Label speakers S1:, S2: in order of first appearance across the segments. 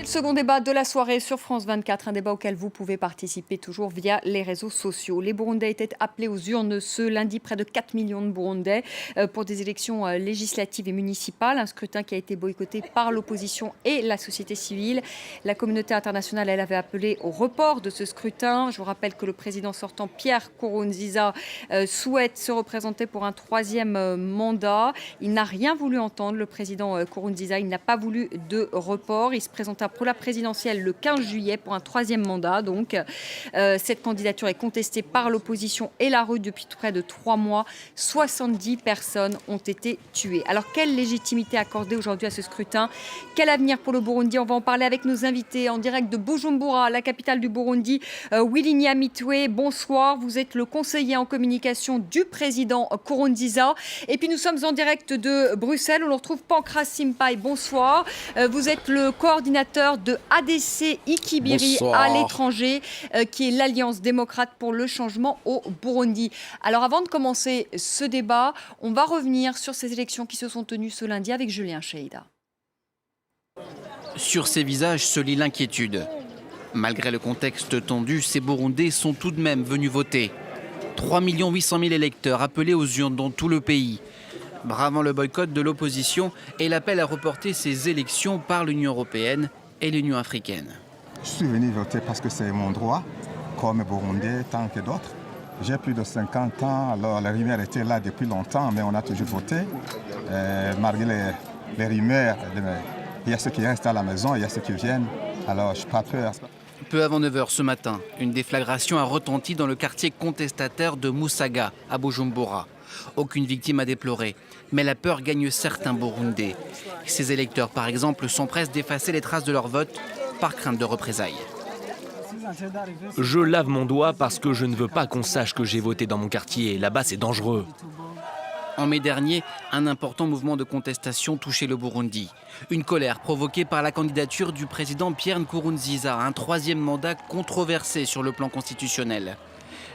S1: second débat de la soirée sur France 24, un débat auquel vous pouvez participer toujours via les réseaux sociaux. Les Burundais étaient appelés aux urnes ce lundi, près de 4 millions de Burundais, pour des élections législatives et municipales. Un scrutin qui a été boycotté par l'opposition et la société civile. La communauté internationale, elle avait appelé au report de ce scrutin. Je vous rappelle que le président sortant, Pierre Nkurunziza, souhaite se représenter pour un troisième mandat. Il n'a rien voulu entendre, le président Nkurunziza. Il n'a pas voulu de report. Il se présenta pour la présidentielle le 15 juillet pour un troisième mandat. Donc, cette candidature est contestée par l'opposition et la rue depuis près de 3 mois. 70 personnes ont été tuées. Alors, quelle légitimité accorder aujourd'hui à ce scrutin? Quel avenir pour le Burundi? On va en parler avec nos invités en direct de Bujumbura, la capitale du Burundi. Willy Nyamitwe, bonsoir. Vous êtes le conseiller en communication du président Nkurunziza. Et puis, nous sommes en direct de Bruxelles où l'on retrouve Pancras Simpay. Bonsoir. Vous êtes le coordinateur de ADC Ikibiri à l'étranger, qui est l'Alliance démocrate pour le changement au Burundi. Alors avant de commencer ce débat, on va revenir sur ces élections qui se sont tenues ce lundi avec Julien Cheida.
S2: Sur ces visages se lit l'inquiétude. Malgré le contexte tendu, ces Burundais sont tout de même venus voter. 3 800 000 électeurs appelés aux urnes dans tout le pays. Bravant le boycott de l'opposition et l'appel à reporter ces élections par l'Union européenne et l'Union africaine.
S3: Je suis venu voter parce que c'est mon droit, comme Burundais, tant que d'autres. J'ai plus de 50 ans, alors les rumeurs étaient là depuis longtemps, mais on a toujours voté. Malgré les rumeurs, il y a ceux qui restent à la maison, il y a ceux qui viennent, alors je n'ai pas peur.
S2: Peu avant 9 h ce matin, une déflagration a retenti dans le quartier contestataire de Musaga, à Bujumbura. Aucune victime à déplorer, mais la peur gagne certains Burundais. Ces électeurs, par exemple, s'empressent d'effacer les traces de leur vote par crainte de représailles.
S4: Je lave mon doigt parce que je ne veux pas qu'on sache que j'ai voté dans mon quartier. Là-bas, c'est dangereux.
S2: En mai dernier, un important mouvement de contestation touchait le Burundi. Une colère provoquée par la candidature du président Pierre Nkurunziza à un troisième mandat controversé sur le plan constitutionnel.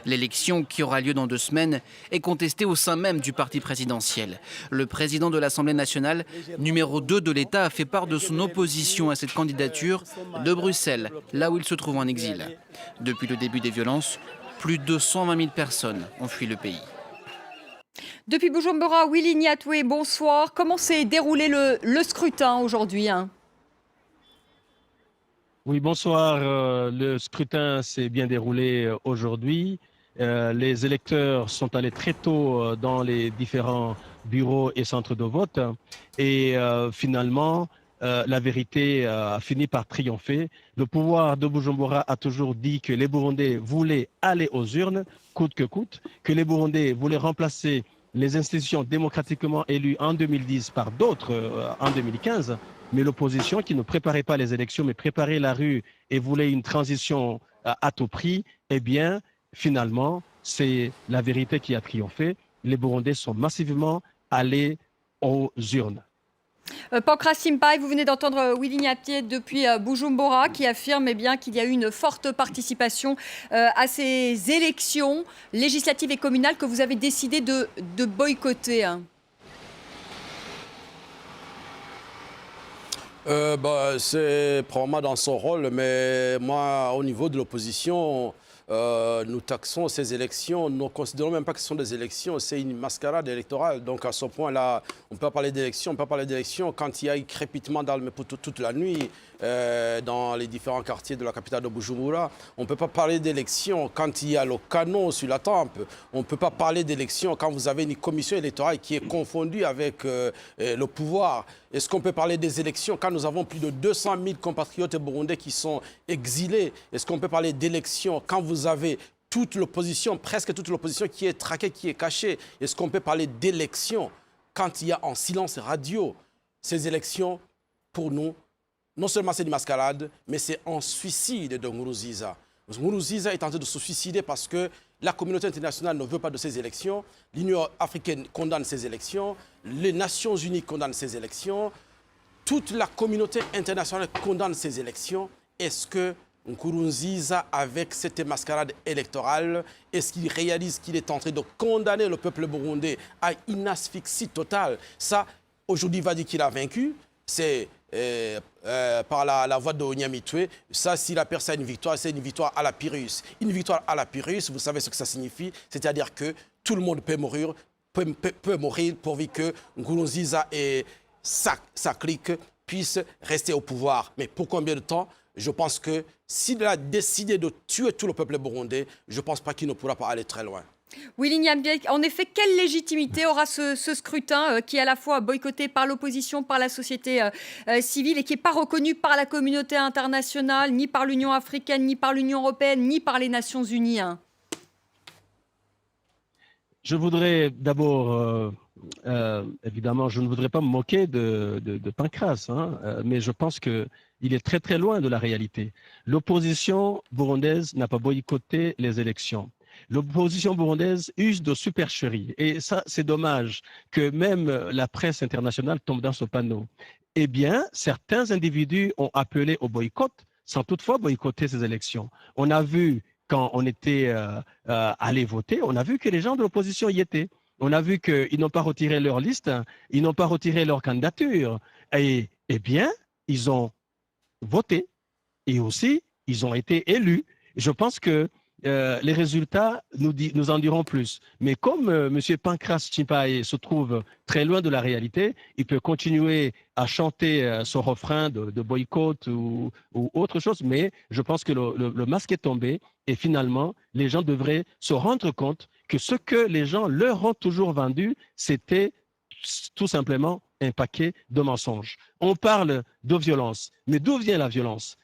S2: L'élection, qui aura lieu dans 2 semaines, est contestée au sein même du parti présidentiel. Le président de l'Assemblée nationale, numéro 2 de l'État, a fait part de son opposition à cette candidature de Bruxelles, là où il se trouve en exil. Depuis le début des violences, plus de 120 000 personnes ont fui le pays.
S1: Depuis Bujumbura, Willy Nyamitwe, bonsoir. Comment s'est déroulé le scrutin aujourd'hui,
S5: Oui, bonsoir. Le scrutin s'est bien déroulé aujourd'hui. Les électeurs sont allés très tôt dans les différents bureaux et centres de vote. Et finalement, la vérité a fini par triompher. Le pouvoir de Bujumbura a toujours dit que les Burundais voulaient aller aux urnes, coûte que coûte, que les Burundais voulaient remplacer les institutions démocratiquement élues en 2010 par d'autres en 2015. Mais l'opposition, qui ne préparait pas les élections, mais préparait la rue et voulait une transition à tout prix, eh bien, finalement, c'est la vérité qui a triomphé. Les Burundais sont massivement allés aux urnes.
S1: Pancras Simpay, vous venez d'entendre Willy Nyamitwe depuis Bujumbura qui affirme qu'il y a eu une forte participation à ces élections législatives et communales que vous avez décidé de boycotter.
S6: C'est probablement dans son rôle, mais moi, au niveau de l'opposition, nous taxons ces élections, nous ne considérons même pas que ce sont des élections, c'est une mascarade électorale. Donc à ce point-là, on peut parler d'élections, quand il y a eu crépitement dans le Maputo toute la nuit dans les différents quartiers de la capitale de Bujumbura. On ne peut pas parler d'élections quand il y a le canon sur la tempe. On ne peut pas parler d'élections quand vous avez une commission électorale qui est confondue avec le pouvoir. Est-ce qu'on peut parler des élections quand nous avons plus de 200 000 compatriotes burundais qui sont exilés? Est-ce qu'on peut parler d'élections quand vous avez toute l'opposition, presque toute l'opposition qui est traquée, qui est cachée? Est-ce qu'on peut parler d'élections quand il y a en silence radio? Ces élections, pour nous, non seulement c'est une mascarade, mais c'est un suicide de Nkurunziza. Nkurunziza est en train de se suicider parce que la communauté internationale ne veut pas de ces élections. L'Union africaine condamne ces élections. Les Nations unies condamnent ces élections. Toute la communauté internationale condamne ces élections. Est-ce que Nkurunziza, avec cette mascarade électorale, est-ce qu'il réalise qu'il est en train de condamner le peuple burundais à une asphyxie totale? Ça, aujourd'hui, il va dire qu'il a vaincu. c'est par la voix de Nyamitwe. Ça, s'il a percé une victoire, c'est une victoire à la Pyrrhus. Une victoire à la Pyrrhus, vous savez ce que ça signifie? C'est-à-dire que tout le monde peut mourir, peut mourir pourvu que Nkurunziza et sa clique puissent rester au pouvoir. Mais pour combien de temps? Je pense que s'il a décidé de tuer tout le peuple burundais, je ne pense pas qu'il ne pourra pas aller très loin.
S1: Willy Nyambiek, en effet, quelle légitimité aura ce scrutin qui est à la fois boycotté par l'opposition, par la société civile et qui n'est pas reconnu par la communauté internationale, ni par l'Union africaine, ni par l'Union européenne, ni par les Nations unies, hein?
S5: Je voudrais d'abord, évidemment, je ne voudrais pas me moquer de Pancras, hein, mais je pense qu'il est très très loin de la réalité. L'opposition burundaise n'a pas boycotté les élections. L'opposition burundaise use de supercherie. Et ça, c'est dommage que même la presse internationale tombe dans ce panneau. Eh bien, certains individus ont appelé au boycott sans toutefois boycotter ces élections. On a vu, quand on était allé voter, on a vu que les gens de l'opposition y étaient. On a vu qu'ils n'ont pas retiré leur liste, ils n'ont pas retiré leur candidature. Et eh bien, ils ont voté et aussi, ils ont été élus. Je pense que les résultats nous en diront plus. Mais comme M. Pancras Chimpaye se trouve très loin de la réalité, il peut continuer à chanter son refrain de boycott ou autre chose, mais je pense que le masque est tombé et finalement, les gens devraient se rendre compte que ce que les gens leur ont toujours vendu, c'était tout simplement un paquet de mensonges. On parle de violence, mais d'où vient la violence?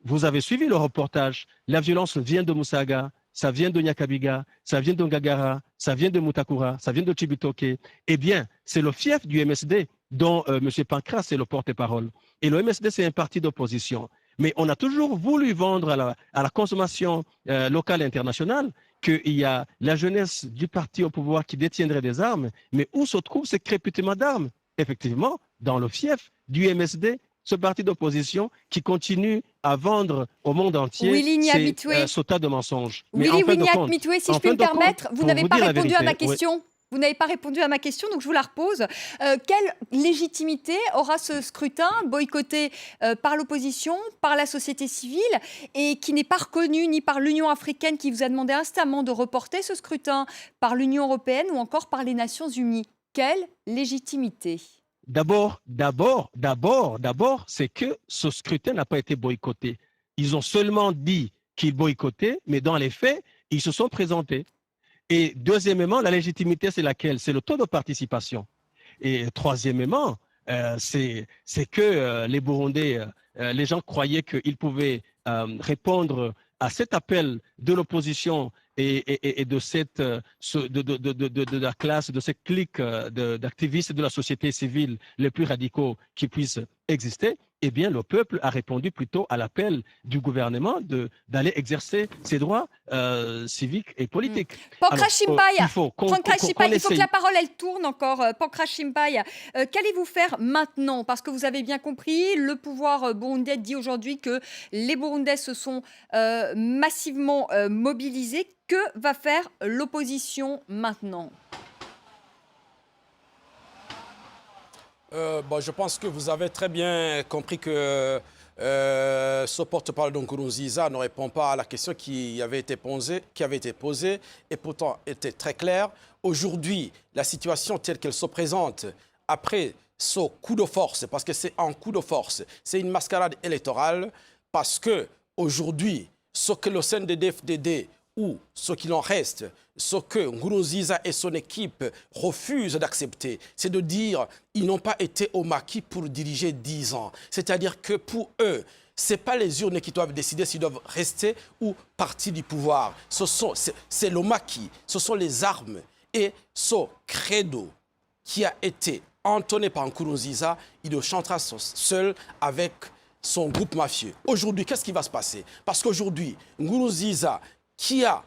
S5: Vous avez suivi le reportage. La violence vient de Musaga, ça vient de Nyakabiga, ça vient de Ngagara, ça vient de Mutakura, ça vient de Chibitoke. Eh bien, c'est le fief du MSD dont M. Pancras est le porte-parole. Et le MSD, c'est un parti d'opposition. Mais on a toujours voulu vendre à la consommation locale et internationale qu'il y a la jeunesse du parti au pouvoir qui détiendrait des armes. Mais où se trouve ce crépitement d'armes? Effectivement, dans le fief du MSD, ce parti d'opposition qui continue à vendre au monde entier ce tas de mensonges.
S1: Willy Nyambiek, si je puis me permettre, vous n'avez pas répondu à ma question. Oui. Vous n'avez pas répondu à ma question, donc je vous la repose. Quelle légitimité aura ce scrutin boycotté par l'opposition, par la société civile, et qui n'est pas reconnu ni par l'Union africaine qui vous a demandé instamment de reporter ce scrutin, par l'Union européenne ou encore par les Nations unies? Quelle légitimité?
S5: D'abord, c'est que ce scrutin n'a pas été boycotté. Ils ont seulement dit qu'ils boycottaient, mais dans les faits, ils se sont présentés. Et deuxièmement, la légitimité, c'est laquelle? C'est le taux de participation. Et troisièmement, c'est que les Burundais, les gens croyaient qu'ils pouvaient répondre à cet appel de l'opposition et de la classe, de cette clique d'activistes de la société civile les plus radicaux qui puissent exister. Eh bien, le peuple a répondu plutôt à l'appel du gouvernement d'aller exercer ses droits civiques et politiques.
S1: Pancras Chimpaye, il faut que la parole elle tourne encore. Pancras Chimpaye, qu'allez-vous faire maintenant? Parce que vous avez bien compris, le pouvoir burundais dit aujourd'hui que les Burundais se sont massivement mobilisés. Que va faire l'opposition maintenant?
S6: Je pense que vous avez très bien compris que ce porte-parole de Nkurunziza ne répond pas à la question qui avait été posée et pourtant était très claire. Aujourd'hui, la situation telle qu'elle se présente après ce coup de force, parce que c'est un coup de force, c'est une mascarade électorale, parce que aujourd'hui, ce que le CNDD-FDD ou ce qu'il en reste, ce que Nkurunziza et son équipe refusent d'accepter, c'est de dire qu'ils n'ont pas été au maquis pour diriger 10 ans. C'est-à-dire que pour eux, ce n'est pas les urnes qui doivent décider s'ils doivent rester ou partir du pouvoir. C'est le maquis, ce sont les armes. Et ce credo qui a été entonné par Nkurunziza, il le chantera seul avec son groupe mafieux. Aujourd'hui, qu'est-ce qui va se passer? Parce qu'aujourd'hui, Nkurunziza, qui a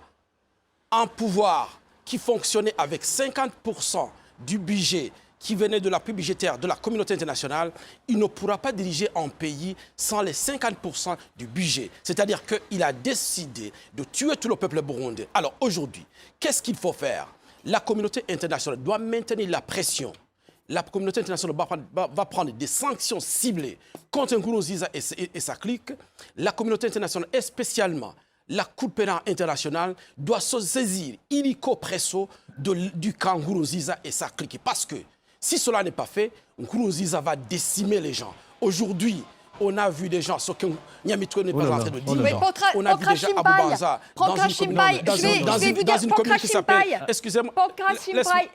S6: un pouvoir qui fonctionnait avec 50% du budget qui venait de l'appui budgétaire de la communauté internationale, il ne pourra pas diriger un pays sans les 50% du budget. C'est-à-dire qu'il a décidé de tuer tout le peuple burundais. Alors aujourd'hui, qu'est-ce qu'il faut faire? La communauté internationale doit maintenir la pression. la communauté internationale va prendre des sanctions ciblées contre Nkurunziza et sa clique, la communauté internationale, et spécialement la Cour pénale internationale, doit se saisir illico presso du camp Nkurunziza et sa clique. Parce que si cela n'est pas fait, Nkurunziza va décimer les gens. Aujourd'hui, on a vu des gens, ce que Nyamitwe n'est pas en train de dire.
S1: Mais
S6: On a vu déjà Abou Banza dans une commune qui s'appelle... Excusez-moi.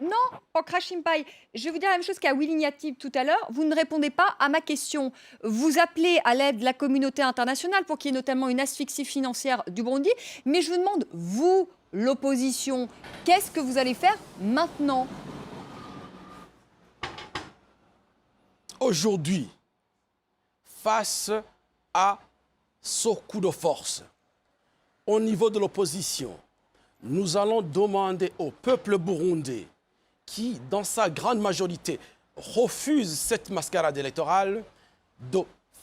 S1: Non, Pancrashimpai, je vais vous dire la même chose qu'à Willy Niatib tout à l'heure. Vous ne répondez pas à ma question. Vous appelez à l'aide de la communauté internationale pour qu'il y ait notamment une asphyxie financière du Burundi. Mais je vous demande, vous, l'opposition, qu'est-ce que vous allez faire maintenant?
S6: Aujourd'hui, face à ce coup de force, au niveau de l'opposition, nous allons demander au peuple burundais, qui, dans sa grande majorité, refuse cette mascarade électorale, de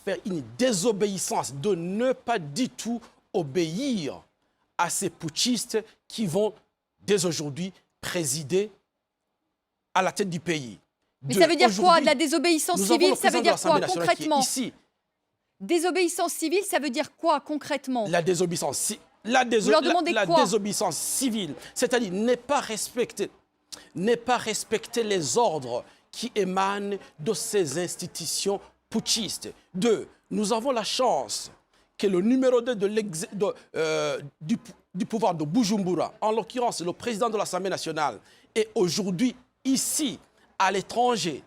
S6: faire une désobéissance, de ne pas du tout obéir à ces putschistes qui vont, dès aujourd'hui, présider à la tête du pays.
S1: Mais ça veut dire quoi, de la désobéissance civile? Ça veut dire quoi, concrètement?
S6: Ici.
S1: Désobéissance civile, ça veut dire quoi, concrètement?
S6: La désobéissance, désobéissance civile, c'est-à-dire ne pas respecter les ordres qui émanent de ces institutions putschistes. 2. Nous avons la chance que le numéro 2 du pouvoir de Bujumbura, en l'occurrence le président de l'Assemblée nationale, est aujourd'hui ici, à l'étranger,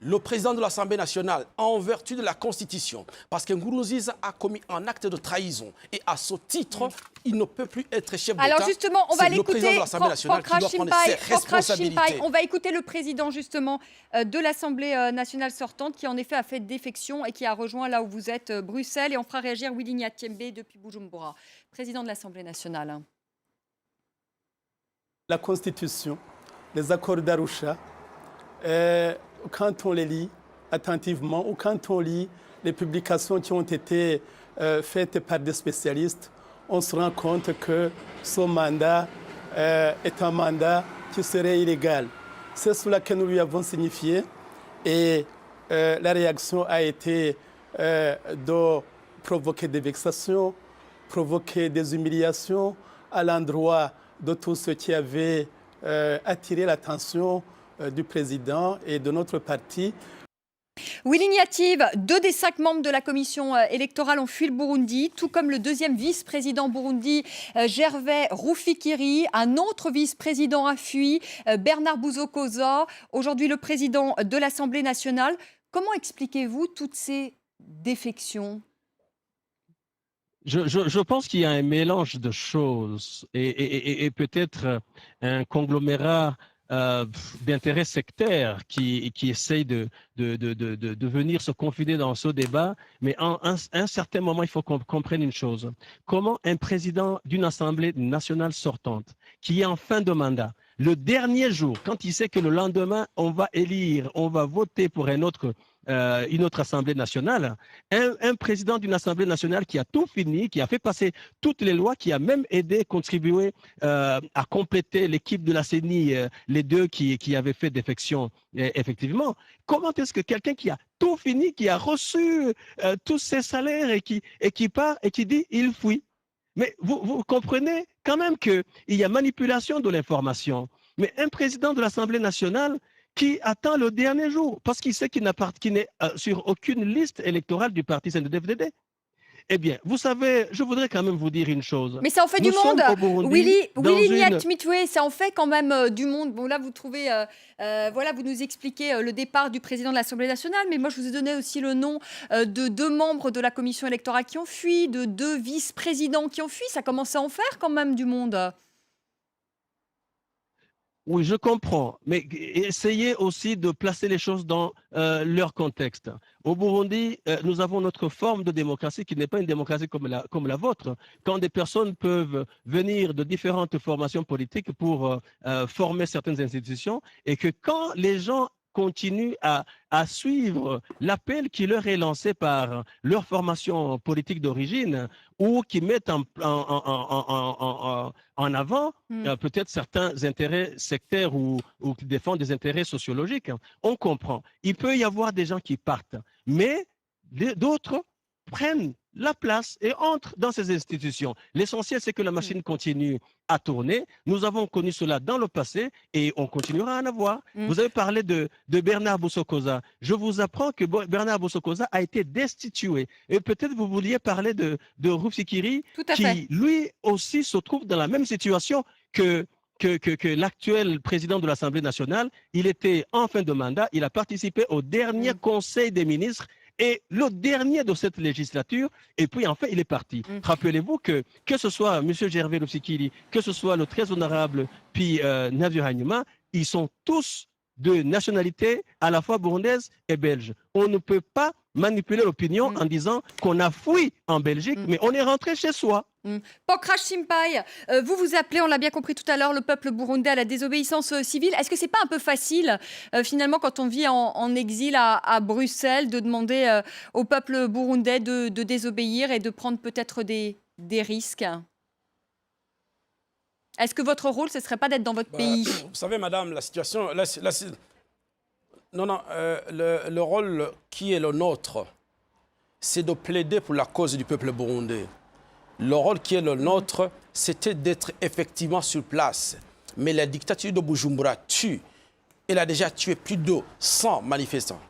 S6: le président de l'Assemblée nationale, en vertu de la Constitution, parce que Nkurunziza a commis un acte de trahison, et à ce titre, il ne peut plus être chef d'État.
S1: Alors justement, on va l'écouter,
S6: responsabilités.
S1: On va écouter le président justement de l'Assemblée nationale sortante, qui en effet a fait défection et qui a rejoint là où vous êtes, Bruxelles, et on fera réagir Willy Niatembe depuis Bujumbura, président de l'Assemblée nationale.
S7: La Constitution, les accords d'Arusha, quand on les lit attentivement ou quand on lit les publications qui ont été faites par des spécialistes, on se rend compte que ce mandat est un mandat qui serait illégal. C'est cela que nous lui avons signifié et la réaction a été de provoquer des vexations, provoquer des humiliations à l'endroit de tous ceux qui avaient attiré l'attention du président et de notre parti.
S1: Willy Niatib, 2 des 5 membres de la commission électorale ont fui le Burundi, tout comme le 2e vice-président burundi, Gervais Rufyikiri. Un autre vice-président a fui, Bernard Buzokoza, aujourd'hui le président de l'Assemblée nationale. Comment expliquez-vous toutes ces défections ?
S5: Je pense qu'il y a un mélange de choses et peut-être un conglomérat d'intérêts sectaires qui essayent de venir se confider dans ce débat. Mais à un certain moment, il faut qu'on comprenne une chose. Comment un président d'une Assemblée nationale sortante, qui est en fin de mandat, le dernier jour, quand il sait que le lendemain, on va voter pour une autre Assemblée nationale, un président d'une Assemblée nationale qui a tout fini, qui a fait passer toutes les lois, qui a même aidé, contribué à compléter l'équipe de la CENI, les 2 qui avaient fait défection, effectivement. Comment est-ce que quelqu'un qui a tout fini, qui a reçu tous ses salaires et qui part et qui dit « il fuit ». Mais vous comprenez quand même qu'il y a manipulation de l'information. Mais un président de l'Assemblée nationale qui attend le dernier jour parce qu'il sait qu'il n'est sur aucune liste électorale du parti CNDD-FDD. Eh bien, vous savez, je voudrais quand même vous dire une chose.
S1: Mais ça en fait du monde. Willy Niatmitwe, ça en fait quand même du monde. Bon, là, vous trouvez, vous nous expliquez le départ du président de l'Assemblée nationale, mais moi, je vous ai donné aussi le nom de 2 membres de la commission électorale qui ont fui, de 2 vice-présidents qui ont fui. Ça commence à en faire quand même du monde.
S5: Oui, je comprends, mais essayez aussi de placer les choses dans leur contexte. Au Burundi, nous avons notre forme de démocratie qui n'est pas une démocratie comme la vôtre. Quand des personnes peuvent venir de différentes formations politiques pour former certaines institutions et que quand les gens continuent à suivre l'appel qui leur est lancé par leur formation politique d'origine ou qui mettent en avant peut-être certains intérêts sectaires ou qui défendent des intérêts sociologiques. On comprend. Il peut y avoir des gens qui partent, mais d'autres prennent la place et entrent dans ces institutions. L'essentiel, c'est que la machine continue à tourner. Nous avons connu cela dans le passé et on continuera à en avoir. Vous avez parlé de Bernard Bosokoza. Je vous apprends que Bernard Bosokoza a été destitué. Et peut-être vous vouliez parler de Ruffikiri, qui lui aussi se trouve dans la même situation que l'actuel président de l'Assemblée nationale. Il était en fin de mandat, il a participé au dernier Conseil des ministres et le dernier de cette législature, et puis enfin, il est parti. Rappelez-vous que ce soit M. Gervais Ruffikiri, que ce soit le très honorable puis Nadir Hagnouma, ils sont tous de nationalité à la fois burundaise et belge. On ne peut pas manipuler l'opinion en disant qu'on a fui en Belgique, mais on est rentré chez soi.
S1: Pancrase Chimpai, vous appelez, on l'a bien compris tout à l'heure, le peuple burundais à la désobéissance civile. Est-ce que c'est pas un peu facile, finalement, quand on vit en exil à Bruxelles, de demander au peuple burundais de désobéir et de prendre peut-être des risques? Est-ce que votre rôle, ce ne serait pas d'être dans votre pays?
S6: Vous savez, madame, la situation... le rôle qui est le nôtre, c'est de plaider pour la cause du peuple burundais. Le rôle qui est le nôtre, c'était d'être effectivement sur place. Mais la dictature de Bujumbura tue. Elle a déjà tué plus de 100 manifestants.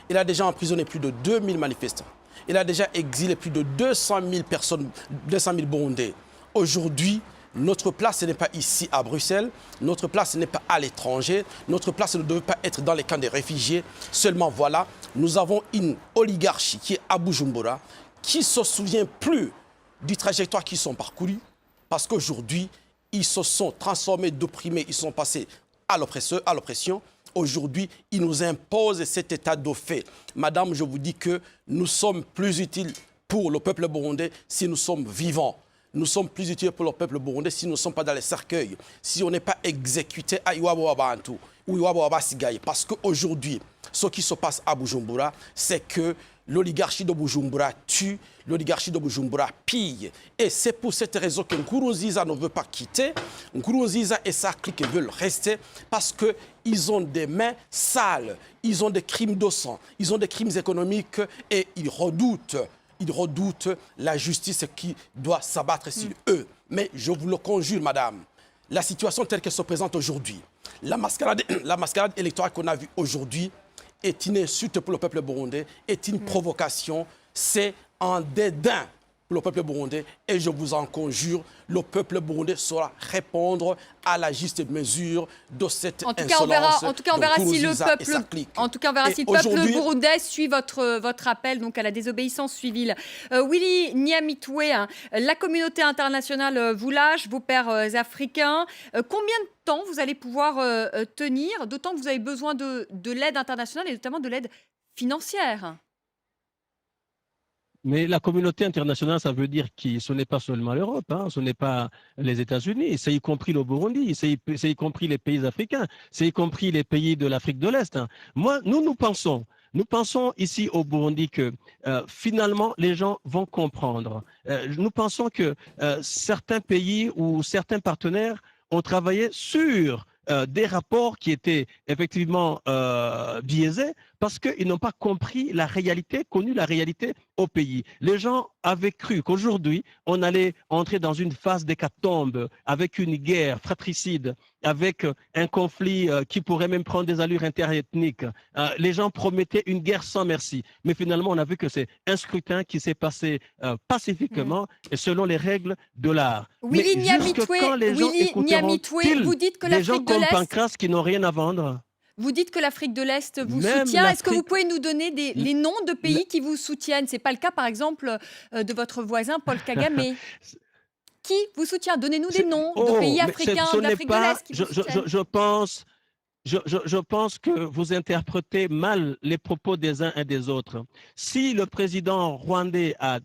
S6: Elle a déjà emprisonné plus de 2000 manifestants. Elle a déjà exilé plus de 200 000 personnes, 200 000 Burundais. Aujourd'hui, notre place n'est pas ici à Bruxelles, notre place n'est pas à l'étranger, notre place ne devait pas être dans les camps des réfugiés. Seulement voilà, nous avons une oligarchie qui est à Bujumbura, qui ne se souvient plus du trajectoire qu'ils sont parcourus, parce qu'aujourd'hui, ils se sont transformés d'opprimés, ils sont passés à l'oppression. Aujourd'hui, ils nous imposent cet état de fait. Madame, je vous dis que nous sommes plus utiles pour le peuple burundais si nous sommes vivants. Nous sommes plus utiles pour le peuple burundais si nous ne sommes pas dans les cercueils, si on n'est pas exécuté à Iwabo Wabantu ou Iwabo Wabasigaye. Parce qu'aujourd'hui, ce qui se passe à Bujumbura, c'est que l'oligarchie de Bujumbura tue, l'oligarchie de Bujumbura pille. Et c'est pour cette raison que Nkurunziza ne veut pas quitter. Nkurunziza et sa clique veulent rester parce qu'ils ont des mains sales, ils ont des crimes de sang, ils ont des crimes économiques et ils redoutent la justice qui doit s'abattre sur eux. Mais je vous le conjure, madame, la situation telle qu'elle se présente aujourd'hui, la mascarade électorale qu'on a vue aujourd'hui est une insulte pour le peuple burundais, est une provocation, c'est un dédain pour le peuple burundais. Et je vous en conjure, le peuple burundais saura répondre à la juste mesure de cette insolence.
S1: En tout cas, on verra si le peuple burundais suit votre appel donc à la désobéissance civile. Willy Nyamitwe, la communauté internationale vous lâche, vos pairs africains. Combien de temps vous allez pouvoir tenir, d'autant que vous avez besoin de l'aide internationale et notamment de l'aide financière?
S5: Mais la communauté internationale, ça veut dire que ce n'est pas seulement l'Europe, ce n'est pas les États-Unis, c'est y compris le Burundi, c'est y compris les pays africains, c'est y compris les pays de l'Afrique de l'Est. Nous pensons ici au Burundi que finalement les gens vont comprendre. Nous pensons que certains pays ou certains partenaires ont travaillé sur des rapports qui étaient effectivement biaisés parce qu'ils n'ont pas compris la réalité, connu la réalité au pays. Les gens avaient cru qu'aujourd'hui, on allait entrer dans une phase d'hécatombe avec une guerre fratricide, avec un conflit qui pourrait même prendre des allures interethniques. Les gens promettaient une guerre sans merci. Mais finalement, on a vu que c'est un scrutin qui s'est passé pacifiquement et selon les règles de l'art.
S1: Willy Nyamitwe, vous dites que
S5: les gens
S1: l'Afrique de
S5: comme
S1: l'Est...
S5: Pancras qui n'ont rien à vendre.
S1: Vous dites que l'Afrique de l'Est vous
S5: Même
S1: soutient. Est-ce que vous pouvez nous donner les noms de pays qui vous soutiennent? Ce n'est pas le cas, par exemple, de votre voisin Paul Kagame. Qui vous soutient? Donnez-nous des noms de pays africains d'Afrique de l'Est qui vous soutiennent.
S5: Je pense Je pense que vous interprétez mal les propos des uns et des autres. Si le président rwandais a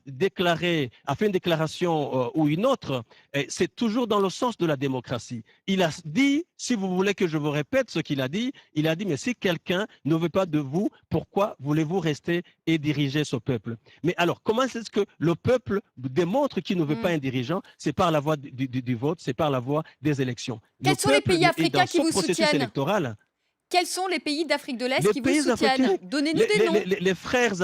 S5: fait une déclaration ou une autre, c'est toujours dans le sens de la démocratie. Il a dit, si vous voulez que je vous répète ce qu'il a dit, mais si quelqu'un ne veut pas de vous, pourquoi voulez-vous rester et diriger ce peuple? Mais alors, comment est-ce que le peuple démontre qu'il ne veut pas un dirigeant? C'est par la voie du vote, c'est par la voie des élections.
S1: Quels sont les pays africains qui vous soutiennent?
S5: Électoral,
S1: Quels sont les pays d'Afrique de l'Est
S5: les
S1: qui vous
S5: pays africains,
S1: soutiennent? Donnez-nous des noms.
S5: les frères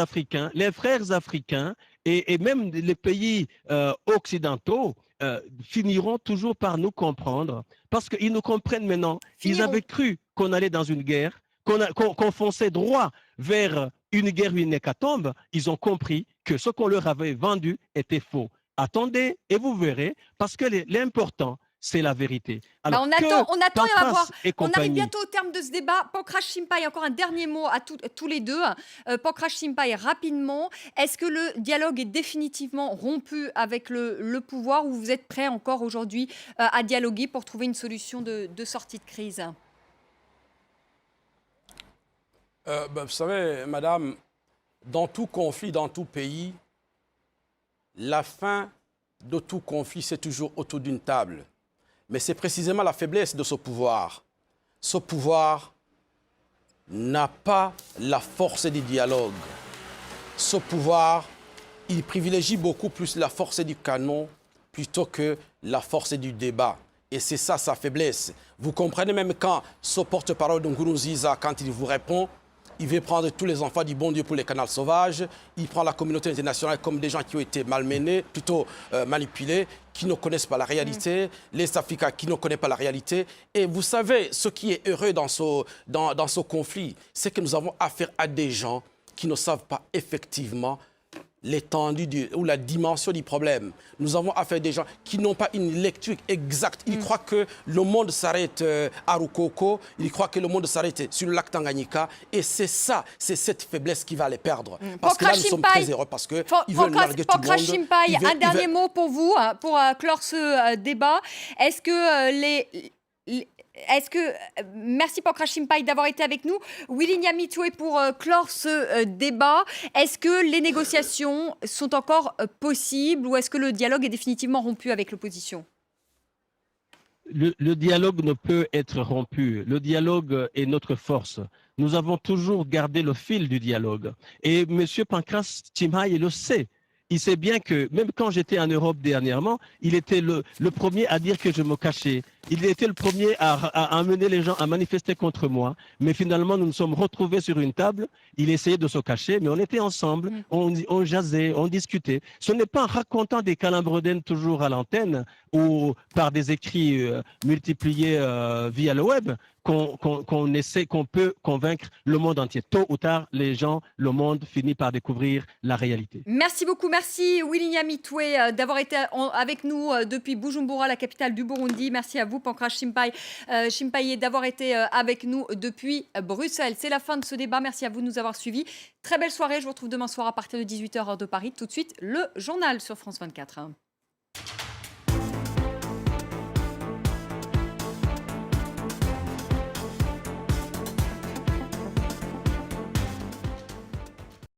S5: africains et même les pays occidentaux finiront toujours par nous comprendre parce qu'ils nous comprennent maintenant. Ils avaient cru qu'on allait dans une guerre, qu'on fonçait droit vers une guerre ou une hécatombe. Ils ont compris que ce qu'on leur avait vendu était faux. Attendez et vous verrez, parce que l'important, c'est la vérité. Alors,
S1: on attend à la voir. On arrive
S5: compagnie,
S1: bientôt au terme de ce débat. Pancras Chimpai, encore un dernier mot à tous les deux. Pancras Chimpai, rapidement, est-ce que le dialogue est définitivement rompu avec le pouvoir ou vous êtes prêt encore aujourd'hui à dialoguer pour trouver une solution de sortie de crise?
S6: Vous savez, madame, dans tout conflit, dans tout pays, la fin de tout conflit, c'est toujours autour d'une table. Mais c'est précisément la faiblesse de ce pouvoir. Ce pouvoir n'a pas la force du dialogue. Ce pouvoir, il privilégie beaucoup plus la force du canon plutôt que la force du débat. Et c'est ça sa faiblesse. Vous comprenez même quand ce porte-parole de Nkurunziza, quand il vous répond, il veut prendre tous les enfants du bon Dieu pour les canals sauvages. Il prend la communauté internationale comme des gens qui ont été malmenés, plutôt manipulés, qui ne connaissent pas la réalité, les Africains qui ne connaissent pas la réalité. Et vous savez, ce qui est heureux dans ce conflit, c'est que nous avons affaire à des gens qui ne savent pas effectivement l'étendue ou la dimension du problème. Nous avons affaire à des gens qui n'ont pas une lecture exacte. Ils croient que le monde s'arrête à Rukoko, ils croient que le monde s'arrête sur le lac Tanganyika, et c'est ça, c'est cette faiblesse qui va les perdre. Parce que là, nous sommes très heureux, parce qu'ils veulent larguer tout le
S1: Pancras
S6: monde.
S1: Chimpai, un dernier mot pour vous, pour clore ce débat. Est-ce que merci Pancras Chimpai d'avoir été avec nous. Willy Nyamitwe, pour clore ce débat, est-ce que les négociations sont encore possibles ou est-ce que le dialogue est définitivement rompu avec l'opposition?
S5: Le dialogue ne peut être rompu. Le dialogue est notre force. Nous avons toujours gardé le fil du dialogue. Et M. Pancras Chimpai le sait. Il sait bien que même quand j'étais en Europe dernièrement, il était le premier à dire que je me cachais. Il était le premier à amener les gens à manifester contre moi. Mais finalement, nous nous sommes retrouvés sur une table. Il essayait de se cacher, mais on était ensemble. On jasait, on discutait. Ce n'est pas en racontant des calembredaines toujours à l'antenne ou par des écrits multipliés via le web qu'on peut convaincre le monde entier. Tôt ou tard, le monde finit par découvrir la réalité.
S1: Merci beaucoup. Merci Willy Nyamitwe d'avoir été avec nous depuis Bujumbura, la capitale du Burundi. Merci à vous, Pancras Chimpai, d'avoir été avec nous depuis Bruxelles. C'est la fin de ce débat. Merci à vous de nous avoir suivis. Très belle soirée. Je vous retrouve demain soir à partir de 18h heure de Paris. Tout de suite, le journal sur France 24.